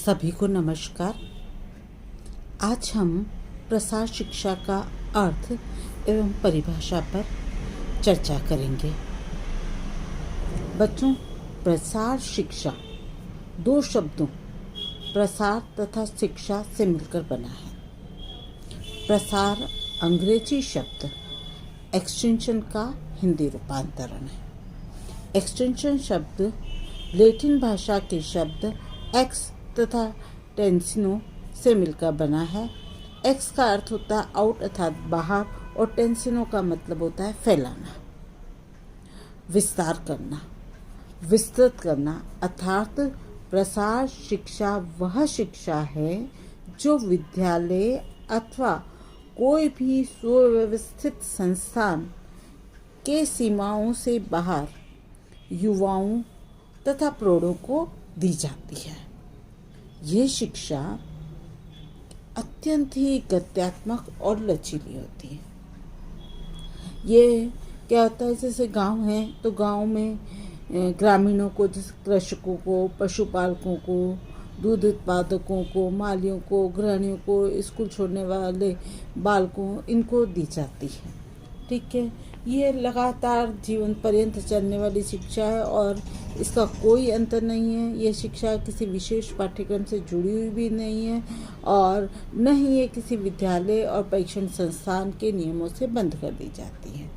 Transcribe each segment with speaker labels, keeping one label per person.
Speaker 1: सभी को नमस्कार। आज हम प्रसार शिक्षा का अर्थ एवं परिभाषा पर चर्चा करेंगे। बच्चों, प्रसार शिक्षा दो शब्दों प्रसार तथा शिक्षा से मिलकर बना है। प्रसार अंग्रेजी शब्द एक्सटेंशन का हिंदी रूपांतरण है। एक्सटेंशन शब्द लैटिन भाषा के शब्द एक्स तथा टेंसिनो से मिलकर बना है। एक्स का अर्थ होता है आउट अर्थात बाहर और टेंसिनो का मतलब होता है फैलाना, विस्तार करना, विस्तृत करना। अर्थात प्रसार शिक्षा वह शिक्षा है जो विद्यालय अथवा कोई भी सुव्यवस्थित संस्थान के सीमाओं से बाहर युवाओं तथा प्रौढ़ों को दी जाती है। ये शिक्षा अत्यंत ही गत्यात्मक और लचीली होती है। ये क्या होता है, जैसे गांव है तो गांव में ग्रामीणों को, जैसे कृषकों को, पशुपालकों को, दूध उत्पादकों को, मालियों को, गृहिणियों को, स्कूल छोड़ने वाले बालकों, इनको दी जाती है। ठीक है, ये लगातार जीवन पर्यंत चलने वाली शिक्षा है और इसका कोई अंतर नहीं है। ये शिक्षा किसी विशेष पाठ्यक्रम से जुड़ी हुई भी नहीं है और न ही ये किसी विद्यालय और परीक्षण संस्थान के नियमों से बंद कर दी जाती है।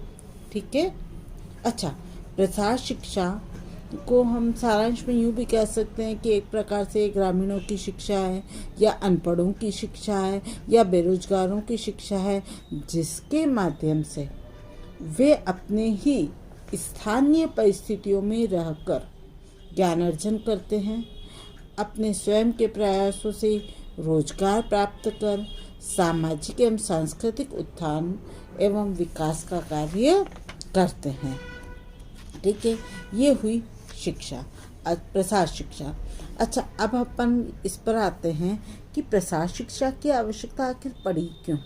Speaker 1: ठीक है। अच्छा, प्रसार शिक्षा को हम सारांश में यूँ भी कह सकते हैं कि एक प्रकार से ग्रामीणों की शिक्षा है या अनपढ़ों की शिक्षा है या बेरोजगारों की शिक्षा है, जिसके माध्यम से वे अपने ही स्थानीय परिस्थितियों में रहकर ज्ञान अर्जन करते हैं, अपने स्वयं के प्रयासों से रोजगार प्राप्त कर सामाजिक एवं सांस्कृतिक उत्थान एवं विकास का कार्य करते हैं। ठीक है, ये हुई शिक्षा, प्रसार शिक्षा। अच्छा, अब अपन इस पर आते हैं कि प्रसार शिक्षा की आवश्यकता आखिर पड़ी क्यों।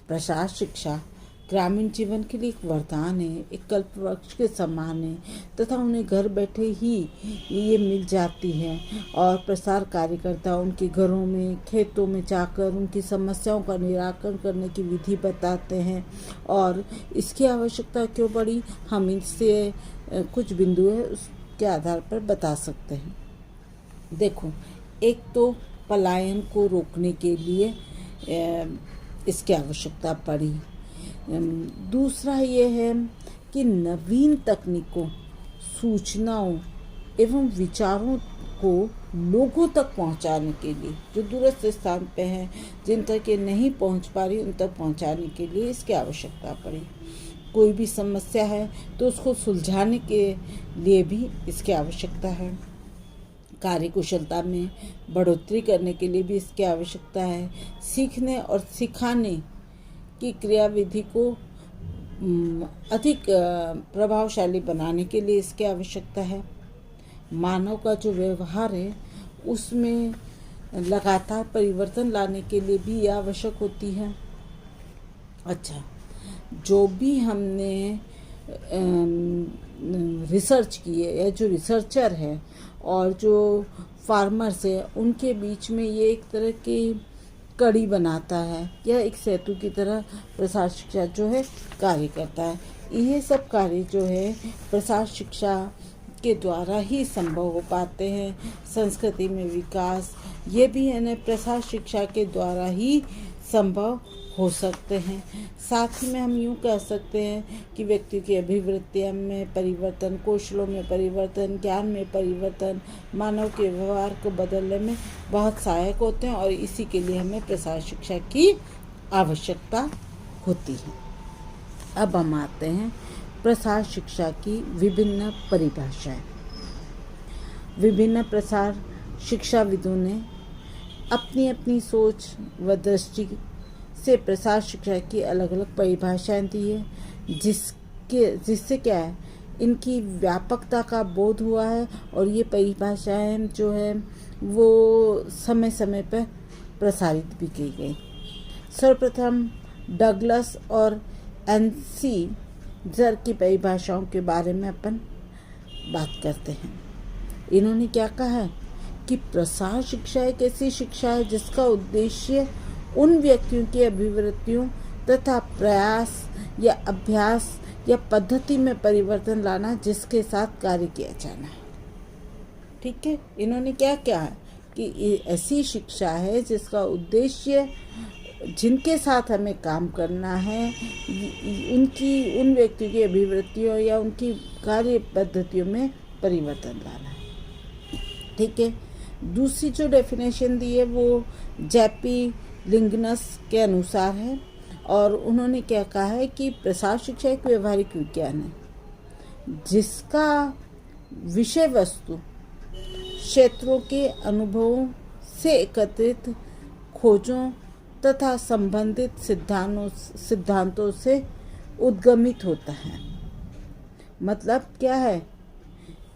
Speaker 1: प्रसार शिक्षा ग्रामीण जीवन के लिए एक वरदान है, एक कल्पवृक्ष के समान है तथा उन्हें घर बैठे ही ये मिल जाती है और प्रसार कार्यकर्ता उनके घरों में, खेतों में जाकर उनकी समस्याओं का निराकरण करने की विधि बताते हैं। और इसकी आवश्यकता क्यों पड़ी, हम इससे कुछ बिंदु है उसके आधार पर बता सकते हैं। देखो, एक तो पलायन को रोकने के लिए इसकी आवश्यकता पड़ी। दूसरा ये है कि नवीन तकनीकों, सूचनाओं एवं विचारों को लोगों तक पहुंचाने के लिए, जो दूरस्थ स्थान पे हैं, जिन तक ये नहीं पहुंच पा रही, उन तक पहुंचाने के लिए इसकी आवश्यकता पड़ी। कोई भी समस्या है तो उसको सुलझाने के लिए भी इसकी आवश्यकता है। कार्यकुशलता में बढ़ोतरी करने के लिए भी इसकी आवश्यकता है। सीखने और सिखाने की क्रियाविधि को अधिक प्रभावशाली बनाने के लिए इसकी आवश्यकता है। मानव का जो व्यवहार है उसमें लगातार परिवर्तन लाने के लिए भी यह आवश्यक होती है। अच्छा, जो भी हमने रिसर्च की है या जो रिसर्चर है और जो फार्मर्स है, उनके बीच में ये एक तरह की कड़ी बनाता है या एक सेतु की तरह प्रसार शिक्षा जो है कार्य करता है। ये सब कार्य जो है प्रसार शिक्षा के द्वारा ही संभव हो पाते हैं। संस्कृति में विकास ये भी है ना, प्रसार शिक्षा के द्वारा ही संभव हो सकते हैं। साथ ही में हम यूँ कह सकते हैं कि व्यक्ति की अभिवृत्तियों में परिवर्तन, कौशलों में परिवर्तन, ज्ञान में परिवर्तन मानव के व्यवहार को बदलने में बहुत सहायक होते हैं और इसी के लिए हमें प्रसार शिक्षा की आवश्यकता होती है। अब हम आते हैं प्रसार शिक्षा की विभिन्न परिभाषाएं। विभिन्न प्रसार शिक्षाविदों ने अपनी अपनी सोच व दृष्टि से प्रसार शिक्षा की अलग अलग परिभाषाएं दी है, जिससे क्या है, इनकी व्यापकता का बोध हुआ है और ये परिभाषाएं जो है वो समय समय पर प्रसारित भी की गई। सर्वप्रथम डगलस और एनसी जर की परिभाषाओं के बारे में अपन बात करते हैं। इन्होंने क्या कहा है कि प्रसार शिक्षा एक ऐसी शिक्षा है जिसका उद्देश्य उन व्यक्तियों की अभिवृत्तियों तथा प्रयास या अभ्यास या पद्धति में परिवर्तन लाना जिसके साथ कार्य किया जाना है। ठीक है, इन्होंने क्या क्या है कि ऐसी शिक्षा है जिसका उद्देश्य जिनके साथ हमें काम करना है उन व्यक्तियों की अभिवृत्तियों या उनकी कार्य पद्धतियों में परिवर्तन लाना है। ठीक है, दूसरी जो डेफिनेशन दी है वो जेपी लिंगनस के अनुसार है और उन्होंने क्या कहा है कि प्रसार शिक्षा एक व्यवहारिक विज्ञान है जिसका विषय वस्तु क्षेत्रों के अनुभवों से एकत्रित खोजों तथा संबंधित सिद्धांतों से उद्गमित होता है। मतलब क्या है,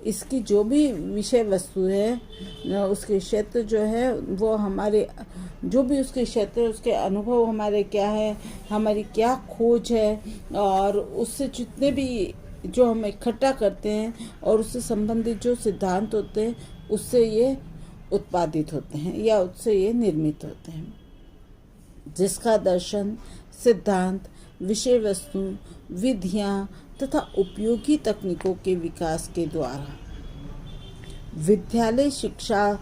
Speaker 1: इसकी जो भी विषय वस्तु है उसके क्षेत्र जो है वो हमारे जो भी उसके क्षेत्र उसके अनुभव हमारे क्या है, हमारी क्या खोज है और उससे जितने भी जो हम इकट्ठा करते हैं और उससे संबंधित जो सिद्धांत होते हैं उससे ये उत्पादित होते हैं या उससे ये निर्मित होते हैं, जिसका दर्शन, सिद्धांत, विषय वस्तु, विधियां तथा उपयोगी तकनीकों के विकास के द्वारा विद्यालय शिक्षा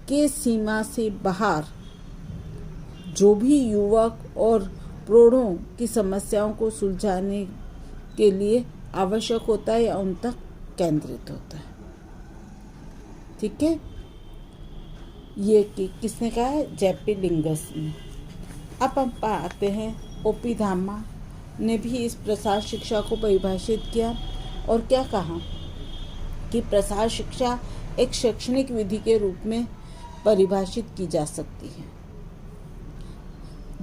Speaker 1: के सीमा से बाहर जो भी युवक और प्रौढ़ों की समस्याओं को सुलझाने के लिए आवश्यक होता है या उन तक केंद्रित होता है। ठीक है, ये किसने कहा है? जेपी लिंगस ने। अब हम आते हैं ओपी धामा ने भी इस प्रसार शिक्षा को परिभाषित किया और क्या कहा कि प्रसार शिक्षा एक शैक्षणिक विधि के रूप में परिभाषित की जा सकती है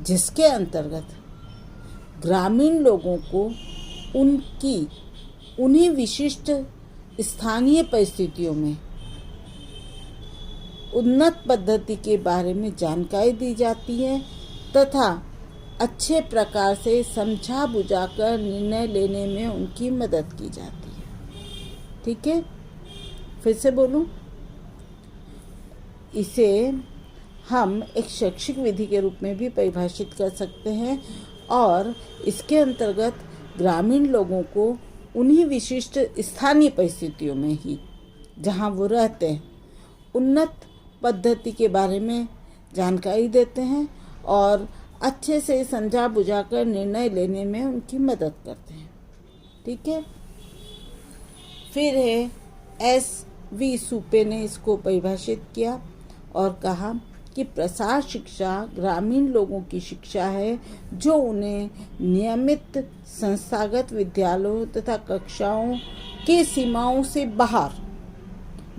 Speaker 1: जिसके अंतर्गत ग्रामीण लोगों को उन्हीं विशिष्ट स्थानीय परिस्थितियों में उन्नत पद्धति के बारे में जानकारी दी जाती है तथा अच्छे प्रकार से समझा बुझाकर निर्णय लेने में उनकी मदद की जाती है। ठीक है, फिर से बोलूं, इसे हम एक शैक्षिक विधि के रूप में भी परिभाषित कर सकते हैं और इसके अंतर्गत ग्रामीण लोगों को उन्हीं विशिष्ट स्थानीय परिस्थितियों में ही जहां वो रहते हैं उन्नत पद्धति के बारे में जानकारी देते हैं और अच्छे से समझा बुझाकर निर्णय लेने में उनकी मदद करते हैं। ठीक है, फिर है एस.वी. सुपे ने इसको परिभाषित किया और कहा कि प्रसार शिक्षा ग्रामीण लोगों की शिक्षा है जो उन्हें नियमित संस्थागत विद्यालयों तथा कक्षाओं के सीमाओं से बाहर,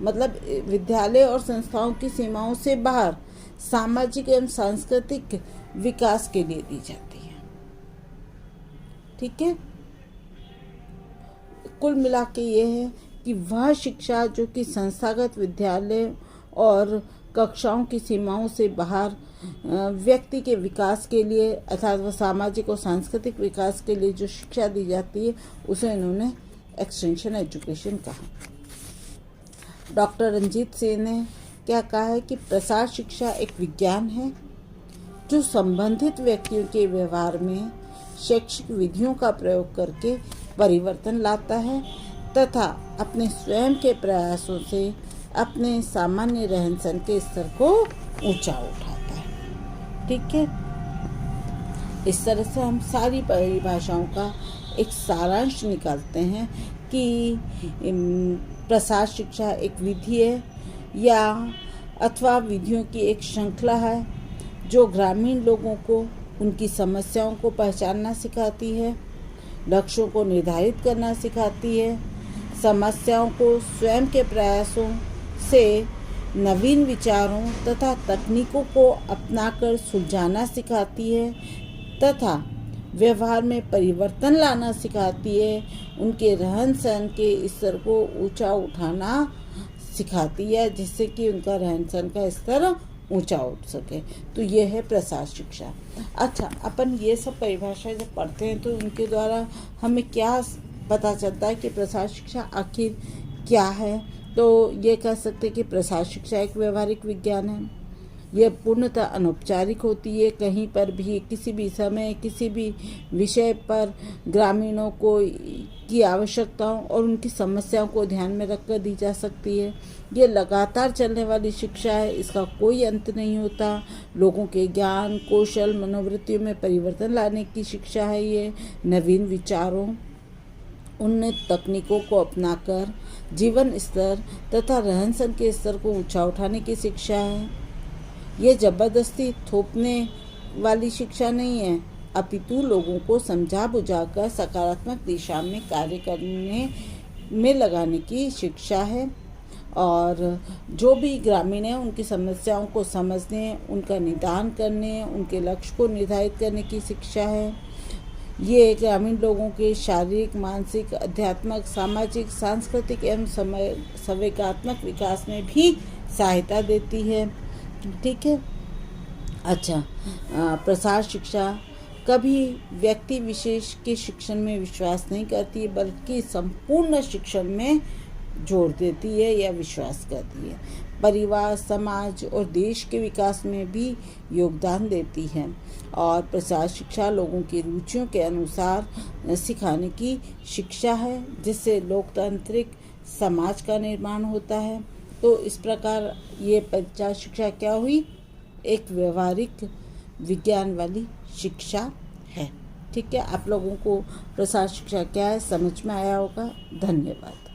Speaker 1: मतलब विद्यालय और संस्थाओं की सीमाओं से बाहर सामाजिक एवं सांस्कृतिक विकास के लिए दी जाती है। ठीक है, कुल मिला के ये है कि वह शिक्षा जो कि संस्थागत विद्यालय और कक्षाओं की सीमाओं से बाहर व्यक्ति के विकास के लिए अर्थात वह सामाजिक और सांस्कृतिक विकास के लिए जो शिक्षा दी जाती है उसे इन्होंने एक्सटेंशन एजुकेशन कहा। डॉक्टर रंजीत सिंह ने क्या कहा है कि प्रसार शिक्षा एक विज्ञान है जो संबंधित व्यक्तियों के व्यवहार में शैक्षिक विधियों का प्रयोग करके परिवर्तन लाता है तथा अपने स्वयं के प्रयासों से अपने सामान्य रहन सहन के स्तर को ऊंचा उठाता है। ठीक है, इस तरह से हम सारी परिभाषाओं का एक सारांश निकालते हैं कि प्रसार शिक्षा एक विधि है या अथवा विधियों की एक श्रृंखला है जो ग्रामीण लोगों को उनकी समस्याओं को पहचानना सिखाती है, लक्ष्यों को निर्धारित करना सिखाती है, समस्याओं को स्वयं के प्रयासों से नवीन विचारों तथा तकनीकों को अपनाकर सुलझाना सिखाती है तथा व्यवहार में परिवर्तन लाना सिखाती है, उनके रहन सहन के स्तर को ऊंचा उठाना सिखाती है जिससे कि उनका रहन सहन का स्तर ऊंचा उठ सके। तो ये है प्रसार शिक्षा। अच्छा, अपन ये सब परिभाषा जब पढ़ते हैं तो उनके द्वारा हमें क्या पता चलता है कि प्रसार शिक्षा आखिर क्या है तो ये कह सकते हैं कि प्रसार शिक्षा एक व्यवहारिक विज्ञान है। यह पूर्णतः अनौपचारिक होती है। कहीं पर भी किसी भी समय किसी भी विषय पर ग्रामीणों को की आवश्यकताओं और उनकी समस्याओं को ध्यान में रखकर दी जा सकती है। ये लगातार चलने वाली शिक्षा है, इसका कोई अंत नहीं होता। लोगों के ज्ञान, कौशल, मनोवृत्तियों में परिवर्तन लाने की शिक्षा है। ये नवीन विचारों, उन्नत तकनीकों को अपनाकर जीवन स्तर तथा रहन सहन के स्तर को ऊंचा उठाने की शिक्षा है। ये जबरदस्ती थोपने वाली शिक्षा नहीं है, अपितु लोगों को समझा बुझाकर सकारात्मक दिशा में कार्य करने में लगाने की शिक्षा है। और जो भी ग्रामीण है उनकी समस्याओं को समझने, उनका निदान करने, उनके लक्ष्य को निर्धारित करने की शिक्षा है। ये ग्रामीण लोगों के शारीरिक, मानसिक, आध्यात्मिक, सामाजिक, सांस्कृतिक एवं संवेगात्मक विकास में भी सहायता देती है। ठीक है। अच्छा, प्रसार शिक्षा कभी व्यक्ति विशेष के शिक्षण में विश्वास नहीं करती, बल्कि संपूर्ण शिक्षण में जोर देती है या विश्वास करती है। परिवार, समाज और देश के विकास में भी योगदान देती है। और प्रसार शिक्षा लोगों की रुचियों के अनुसार सिखाने की शिक्षा है, जिससे लोकतांत्रिक समाज का निर्माण होता है। तो इस प्रकार ये प्रसार शिक्षा क्या हुई? एक व्यवहारिक विज्ञान वाली शिक्षा है। ठीक है, आप लोगों को प्रसार शिक्षा क्या है समझ में आया होगा। धन्यवाद।